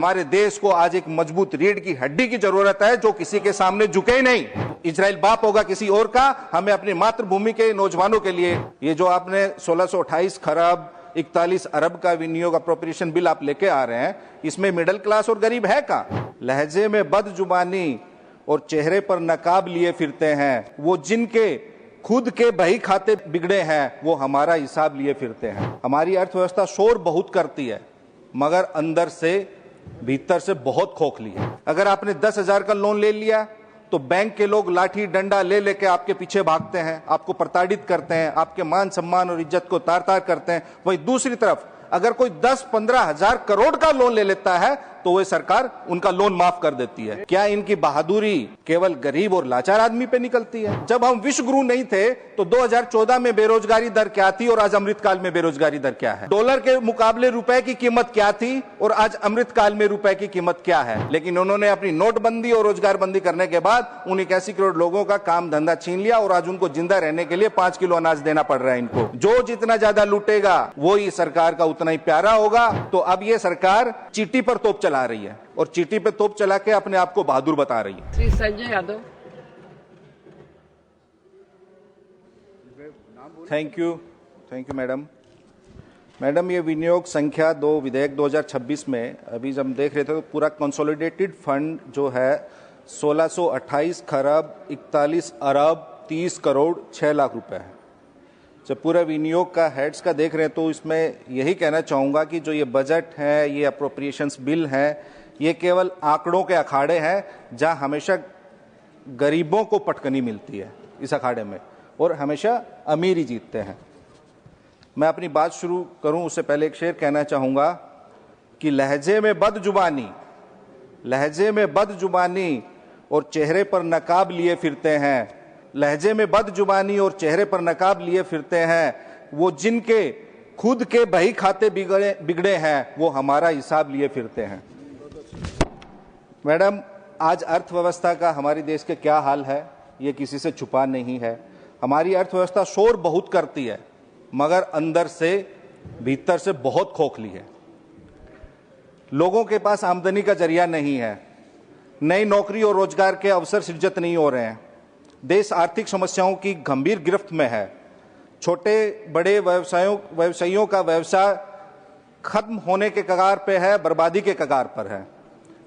हमारे देश को आज एक मजबूत रीढ़ की हड्डी की जरूरत है जो किसी के सामने झुके ही नहीं। इजराइल बाप होगा किसी और का, हमें अपनी मातृभूमि के नौजवानों के लिए ये जो आपने 1628 खरब 41 अरब का विनियोग अप्रोप्रिएशन बिल आप लेके आ रहे हैं, इसमें मिडिल क्लास और गरीब है का? लहजे में बदजुबानी और चेहरे पर नकाब लिए फिरते हैं, वो जिनके खुद के बही खाते बिगड़े हैं वो हमारा हिसाब लिए फिरते हैं। हमारी अर्थव्यवस्था शोर बहुत करती है मगर अंदर से भीतर से बहुत खोखली है। अगर आपने 10,000 का लोन ले लिया तो बैंक के लोग लाठी डंडा ले लेके आपके पीछे भागते हैं, आपको प्रताड़ित करते हैं, आपके मान सम्मान और इज्जत को तार तार करते हैं। वहीं दूसरी तरफ अगर कोई 10-15 हजार करोड़ का लोन ले लेता है तो वह सरकार उनका लोन माफ कर देती है। क्या इनकी बहादुरी केवल गरीब और लाचार आदमी पे निकलती है? जब हम विश्व गुरु नहीं थे तो 2014 में बेरोजगारी दर क्या थी और आज अमृतकाल में बेरोजगारी दर क्या है? डॉलर के मुकाबले रुपए की कीमत क्या थी और आज अमृतकाल में रुपए की कीमत क्या है? लेकिन उन्होंने अपनी नोटबंदी और रोजगार बंदी करने के बाद उन 81 करोड़ लोगों का काम धंधा छीन लिया और आज उनको जिंदा रहने के लिए 5 किलो अनाज देना पड़ रहा है इनको। जो जितना ज्यादा लूटेगा वो ही सरकार का उतना ही प्यारा होगा। तो अब ये सरकार चीटी पर तोप चला रही है और चीटी पे तोप चला के अपने आप को बहादुर बता रही है। Shri Sanjay Yadav. Thank you madam. ये विनियोग संख्या 2 विधेयक 2026 में अभी जब हम देख रहे थे तो पूरा कंसोलिडेटेड फंड जो है 1628 खरब 41 अरब 30 करोड़ 6 लाख रुपए है। जब पूरा विनियोग का हेड्स का देख रहे हैं तो इसमें यही कहना चाहूँगा कि जो ये बजट है, ये अप्रोप्रिएशंस बिल है, ये केवल आंकड़ों के अखाड़े हैं जहां हमेशा गरीबों को पटकनी मिलती है इस अखाड़े में और हमेशा अमीर ही जीतते हैं। मैं अपनी बात शुरू करूं उससे पहले एक शेर कहना चाहूँगा कि लहजे में बदजुबानी और चेहरे पर नकाब लिए फिरते हैं, लहजे में बदजुबानी और चेहरे पर नकाब लिए फिरते हैं, वो जिनके खुद के बही खाते बिगड़े हैं वो हमारा हिसाब लिए फिरते हैं। मैडम, आज अर्थव्यवस्था का हमारे देश के क्या हाल है ये किसी से छुपा नहीं है। हमारी अर्थव्यवस्था शोर बहुत करती है मगर अंदर से भीतर से बहुत खोखली है। लोगों के पास आमदनी का जरिया नहीं है, नई नौकरी और रोजगार के अवसर सृजित नहीं हो रहे हैं, देश आर्थिक समस्याओं की गंभीर गिरफ्त में है, छोटे बड़े व्यवसायियों का व्यवसाय खत्म होने के कगार पे है, बर्बादी के कगार पर है,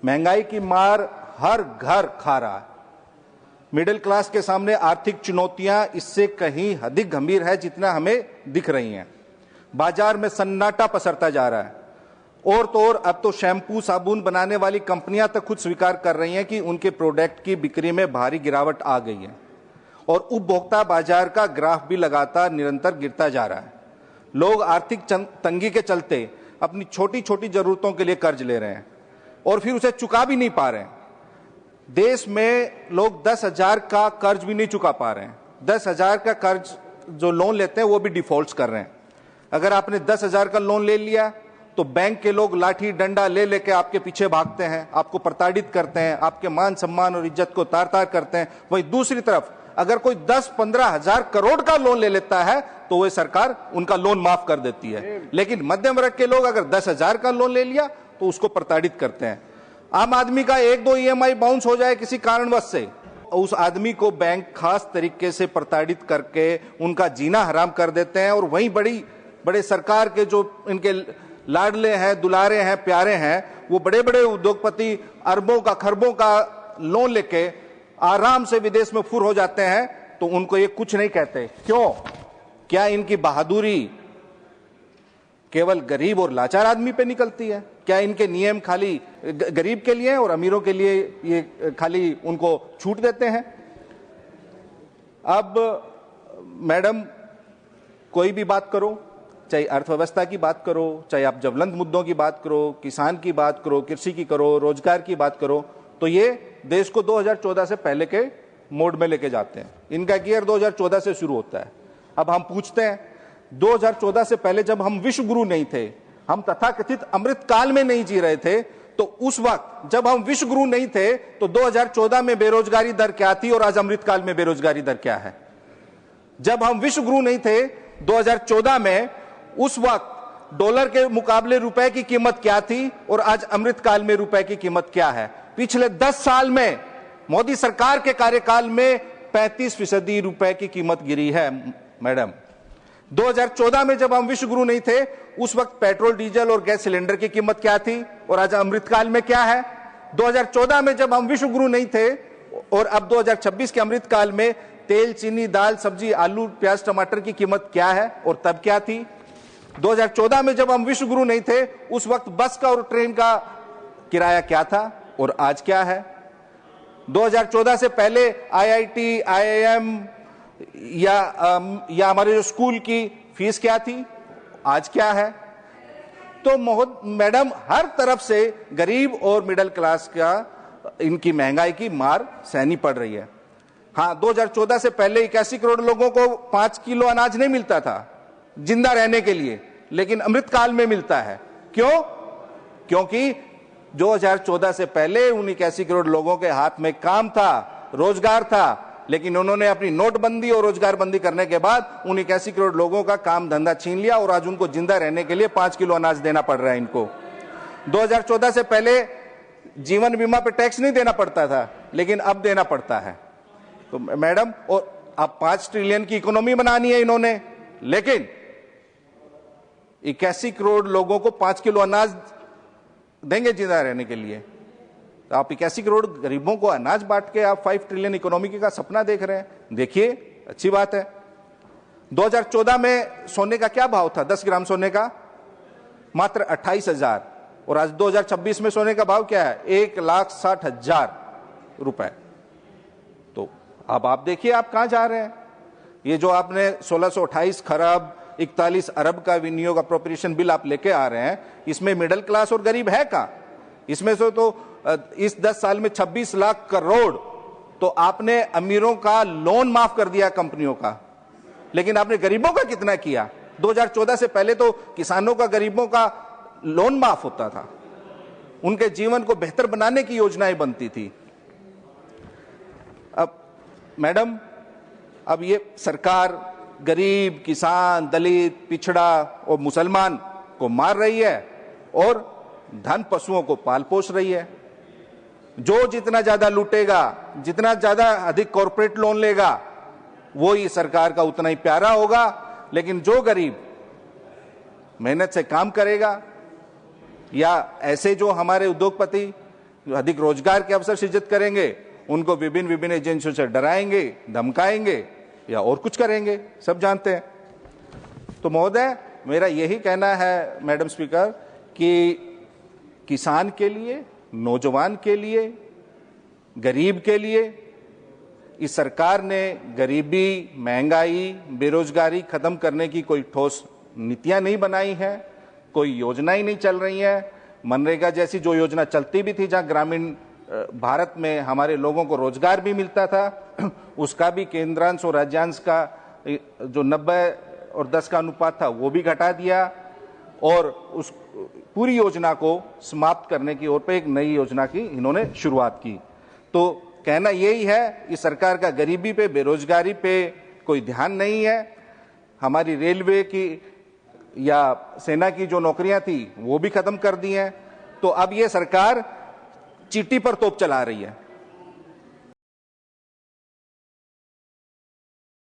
महंगाई की मार हर घर खा रहा है, मिडिल क्लास के सामने आर्थिक चुनौतियां इससे कहीं अधिक गंभीर है जितना हमें दिख रही हैं, बाजार में सन्नाटा पसरता जा रहा है और तो और अब तो शैम्पू साबुन बनाने वाली कंपनियां तक खुद स्वीकार कर रही हैं कि उनके प्रोडक्ट की बिक्री में भारी गिरावट आ गई है और उपभोक्ता बाजार का ग्राफ भी लगातार निरंतर गिरता जा रहा है। लोग आर्थिक तंगी के चलते अपनी छोटी छोटी जरूरतों के लिए कर्ज ले रहे हैं और फिर उसे चुका भी नहीं पा रहे हैं। देश में लोग 10,000 का कर्ज भी नहीं चुका पा रहे हैं। 10,000 का कर्ज जो लोन लेते हैं वो भी डिफॉल्ट कर रहे हैं। अगर आपने 10,000 का लोन ले लिया तो बैंक के लोग लाठी डंडा ले लेके आपके पीछे भागते हैं, आपको प्रताड़ित करते हैं, आपके मान सम्मान और इज्जत को तार तार करते हैं। वहीं दूसरी तरफ अगर कोई 10-15 हजार करोड़ का लोन ले लेता है तो वह सरकार उनका लोन माफ कर देती है। लेकिन मध्यम वर्ग के लोग अगर 10,000 का लोन ले लिया तो उसको प्रताड़ित करते हैं। आम आदमी का 1-2 EMI बाउंस हो जाए किसी कारणवश से, उस आदमी को बैंक खास तरीके से प्रताड़ित करके उनका जीना हराम कर देते हैं और वहीं बड़े सरकार के जो इनके लाडले हैं, दुलारे हैं, प्यारे हैं, वो बड़े बड़े उद्योगपति अरबों का खरबों का लोन लेके आराम से विदेश में फुर हो जाते हैं तो उनको ये कुछ नहीं कहते। क्यों? क्या इनकी बहादुरी केवल गरीब और लाचार आदमी पे निकलती है? क्या इनके नियम खाली गरीब के लिए और अमीरों के लिए ये खाली उनको छूट देते हैं? अब मैडम, कोई भी बात करो, चाहे अर्थव्यवस्था की बात करो, चाहे आप ज्वलंत मुद्दों की बात करो, किसान की बात करो, कृषि की करो, रोजगार की बात करो, तो ये देश को 2014 से पहले के मोड में लेके जाते हैं। इनका गियर 2014 से शुरू होता है। अब हम पूछते हैं 2014 से पहले जब हम विश्व गुरु नहीं थे, हम तथाकथित अमृत काल में नहीं जी रहे थे, तो उस वक्त जब हम विश्व गुरु नहीं थे तो 2014 में बेरोजगारी दर क्या थी और आज अमृत काल में बेरोजगारी दर क्या है? जब हम विश्व गुरु नहीं थे 2014 में, उस वक्त डॉलर के मुकाबले रुपए की कीमत क्या थी और आज अमृतकाल में रुपए की कीमत क्या है। पिछले 10 साल में मोदी सरकार के कार्यकाल में 35% रुपए की कीमत गिरी है। मैडम, 2014 में जब हम विश्व गुरु नहीं थे, उस वक्त पेट्रोल, डीजल और गैस सिलेंडर की कीमत क्या थी और आज अमृतकाल में क्या है। 2014 में जब हम विश्व गुरु नहीं थे और अब 2026 के अमृतकाल में तेल, चीनी, दाल, सब्जी, आलू, प्याज, टमाटर की कीमत क्या है और तब क्या थी। 2014 में जब हम विश्व गुरु नहीं थे, उस वक्त बस का और ट्रेन का किराया क्या था और आज क्या है। 2014 से पहले आईआईटी, आईआईएम या हमारे जो स्कूल की फीस क्या थी, आज क्या है। तो मैडम, हर तरफ से गरीब और मिडिल क्लास का इनकी महंगाई की मार सहनी पड़ रही है। हाँ, 2014 से पहले 81 करोड़ लोगों को 5 किलो अनाज नहीं मिलता था जिंदा रहने के लिए, लेकिन अमृतकाल में मिलता है। क्यों? क्योंकि 2014 से पहले उन 81 करोड़ लोगों के हाथ में काम था, रोजगार था, लेकिन उन्होंने अपनी नोटबंदी और रोजगार बंदी करने के बाद उन 81 करोड़ लोगों का काम धंधा छीन लिया और आज उनको जिंदा रहने के लिए 5 किलो अनाज देना पड़ रहा है इनको। 2014 से पहले जीवन बीमा पे टैक्स नहीं देना पड़ता था, लेकिन अब देना पड़ता है। तो मैडम, और अब 5 ट्रिलियन की इकोनॉमी बनानी है इन्होंने, लेकिन 81 करोड़ लोगों को 5 किलो अनाज देंगे जिंदा रहने के लिए। तो आप 81 करोड़ गरीबों को अनाज बांट के आप 5 ट्रिलियन इकोनॉमी का सपना देख रहे हैं। देखिए, अच्छी बात है। 2014 में सोने का क्या भाव था? 10 ग्राम सोने का मात्र 28,000, और आज 2026 में सोने का भाव क्या है? 1,60,000 रुपए। तो अब आप देखिए आप कहां जा रहे हैं। ये जो आपने 1628 खरब 41 अरब का विनियोग अप्रोप्रिएशन बिल आप लेके आ रहे हैं, इसमें मिडिल क्लास और गरीब है कहां? इसमें से तो इस 10 साल में 26 लाख करोड़ तो आपने अमीरों का लोन माफ कर दिया कंपनियों का, लेकिन आपने गरीबों का कितना किया? 2014 से पहले तो किसानों का, गरीबों का लोन माफ होता था, उनके जीवन को बेहतर बनाने की योजनाएं बनती थी। अब मैडम, अब ये सरकार गरीब, किसान, दलित, पिछड़ा और मुसलमान को मार रही है और धन पशुओं को पाल पोष रही है। जो जितना ज्यादा लूटेगा, जितना ज्यादा अधिक कॉर्पोरेट लोन लेगा, वो ही सरकार का उतना ही प्यारा होगा। लेकिन जो गरीब मेहनत से काम करेगा या ऐसे जो हमारे उद्योगपति अधिक रोजगार के अवसर सृजित करेंगे, उनको विभिन्न एजेंसियों से डराएंगे, धमकाएंगे या और कुछ करेंगे, सब जानते हैं। तो महोदय, मेरा यही कहना है मैडम स्पीकर कि किसान के लिए, नौजवान के लिए, गरीब के लिए इस सरकार ने गरीबी, महंगाई, बेरोजगारी खत्म करने की कोई ठोस नीतियां नहीं बनाई है, कोई योजनाएं नहीं चल रही है। मनरेगा जैसी जो योजना चलती भी थी, जहां ग्रामीण भारत में हमारे लोगों को रोजगार भी मिलता था, उसका भी केंद्रांश और राज्यांश का जो 90 और 10 का अनुपात था वो भी घटा दिया और उस पूरी योजना को समाप्त करने की ओर पे एक नई योजना की इन्होंने शुरुआत की। तो कहना यही है, इस सरकार का गरीबी पे, बेरोजगारी पे कोई ध्यान नहीं है। हमारी रेलवे की या सेना की जो नौकरियां थी वो भी खत्म कर दी हैं। तो अब ये सरकार चीटी पर तोप चला रही है।